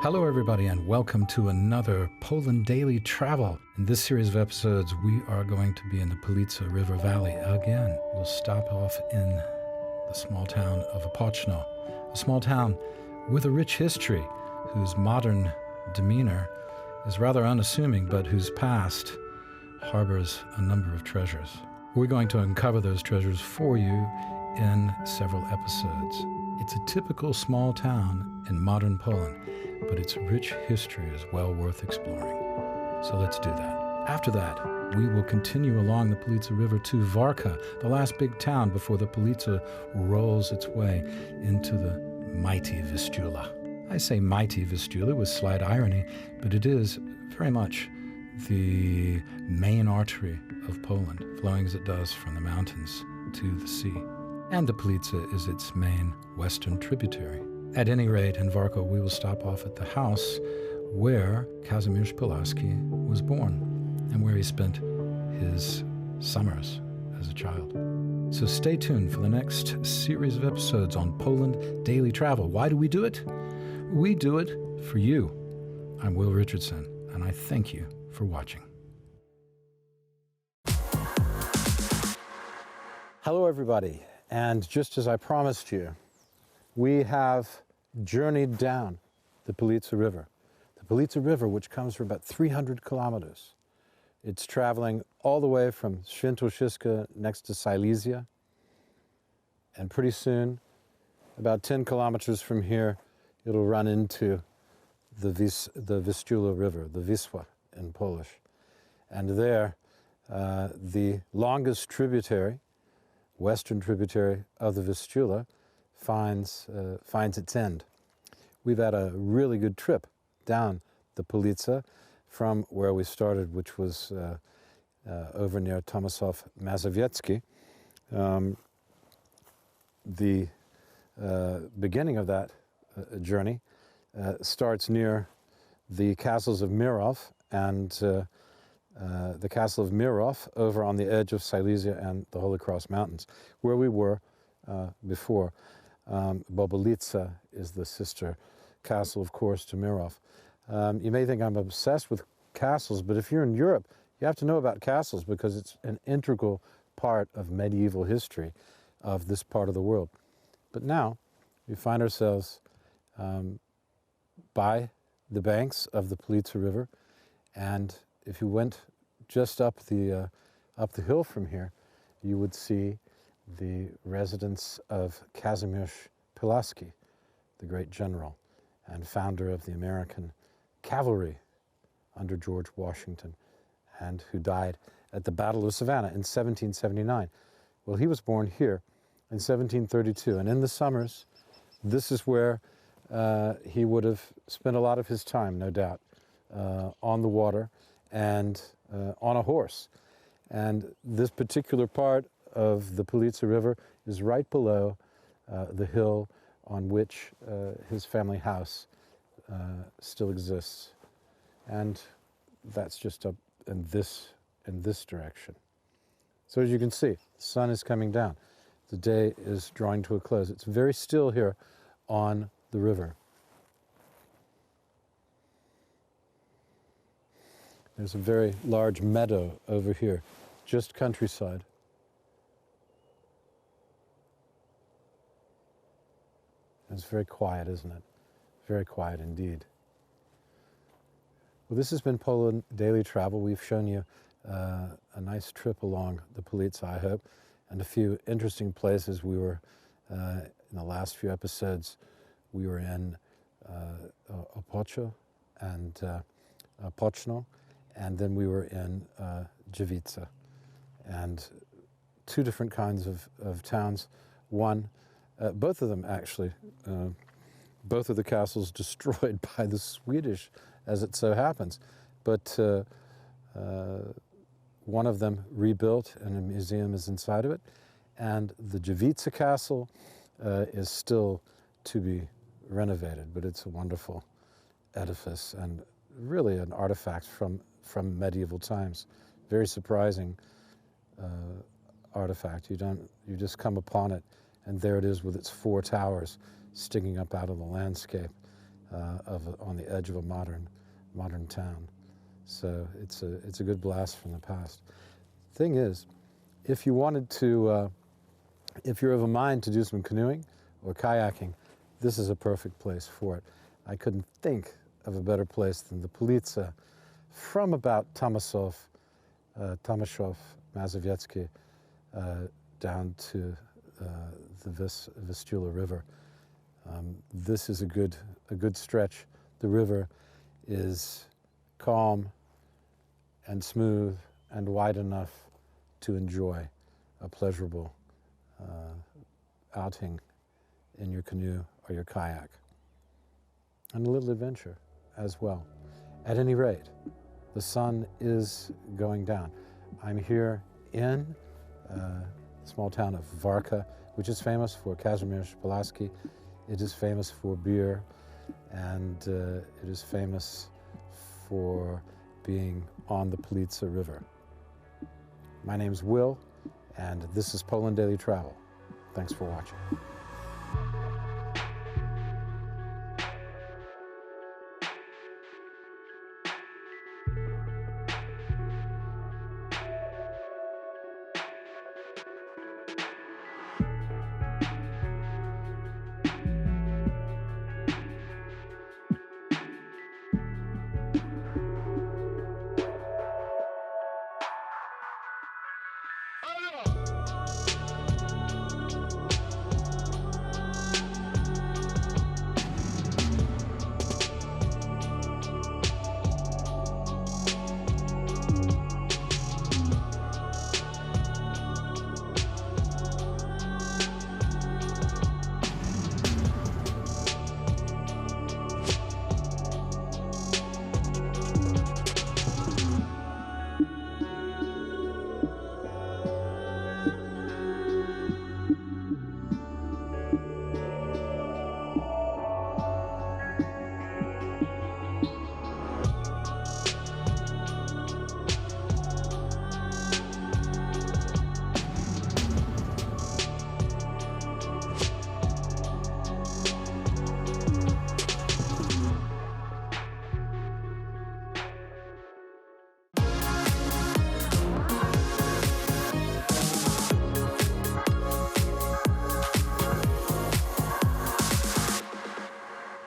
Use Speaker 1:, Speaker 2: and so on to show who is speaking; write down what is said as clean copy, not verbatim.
Speaker 1: Hello everybody and welcome to another Poland Daily Travel. In this series of episodes we are going to be in the Pilica River Valley again. We'll stop off in the small town of Opoczno, a small town with a rich history whose modern demeanor is rather unassuming but whose past harbors a number of treasures. We're going to uncover those treasures for you in several episodes. It's a typical small town in modern Poland, but its rich history is well worth exploring. So let's do that. After that, we will continue along the Pilica River to Warka, the last big town before the Pilica rolls its way into the mighty Vistula. I say mighty Vistula with slight irony, but it is very much the main artery of Poland, flowing as it does from the mountains to the sea. And the Pilica is its main western tributary. At any rate, in Warka, we will stop off at the house where Kazimierz Pulaski was born and where he spent his summers as a child. So stay tuned for the next series of episodes on Poland Daily Travel. Why do we do it? We do it for you. I'm Will Richardson, and I thank you for watching. Hello, everybody. And just as I promised you, we have journeyed down the Pilica River. The Pilica River, which comes for about 300 kilometers. It's traveling all the way from Świętokrzyska next to Silesia. And pretty soon, about 10 kilometers from here, it'll run into the Vistula River, the Wisła in Polish. And there, the longest tributary, western tributary of the Vistula, finds its end. We've had a really good trip down the Pilica from where we started, which was over near Tomasław Mazowiecki. The beginning of that journey starts near the castles of Mirów and the castle of Mirów over on the edge of Silesia and the Holy Cross Mountains, where we were before. Bobolica is the sister castle, of course, to Mirów. You may think I'm obsessed with castles, but if you're in Europe, you have to know about castles because it's an integral part of medieval history of this part of the world. But now we find ourselves by the banks of the Pilica River, and if you went just up the hill from here, you would see the residence of Kazimierz Pulaski, the great general and founder of the American cavalry under George Washington, and who died at the Battle of Savannah in 1779. Well, he was born here in 1732, and in the summers, this is where he would have spent a lot of his time, no doubt, on the water and on a horse. And this particular part of the Pilica River is right below the hill on which his family house still exists. And that's just up in this direction. So as you can see, the sun is coming down. The day is drawing to a close. It's very still here on the river. There's a very large meadow over here, just countryside. It's very quiet, isn't it? Very quiet indeed. Well, this has been Poland Daily Travel. We've shown you a nice trip along the Pilica, I hope, and a few interesting places. We were, in the last few episodes, we were in Opoczno and Opoczno, and then we were in Gliwice. And two different kinds of towns. One, both of them actually, both of the castles destroyed by the Swedish, as it so happens. But one of them rebuilt, and a museum is inside of it. And the Gliwice castle is still to be renovated, but it's a wonderful edifice and really an artifact from medieval times. Very surprising artifact. You just come upon it, and there it is with its four towers sticking up out of the landscape. on the edge of a modern town. So it's a good blast from the past. Thing is, if you wanted to, if you're of a mind to do some canoeing or kayaking, this is a perfect place for it. I couldn't think of a better place than the Pilica, from about Tomaszów, Mazowiecki, down to the Vistula River. This is a good stretch. The river is calm and smooth and wide enough to enjoy a pleasurable outing in your canoe or your kayak, and a little adventure as well. At any rate, the sun is going down. I'm here in the small town of Warka, which is famous for Kazimierz Pulaski. It is famous for beer, and it is famous for being on the Pilica River. My name's Will, and this is Poland Daily Travel. Thanks for watching.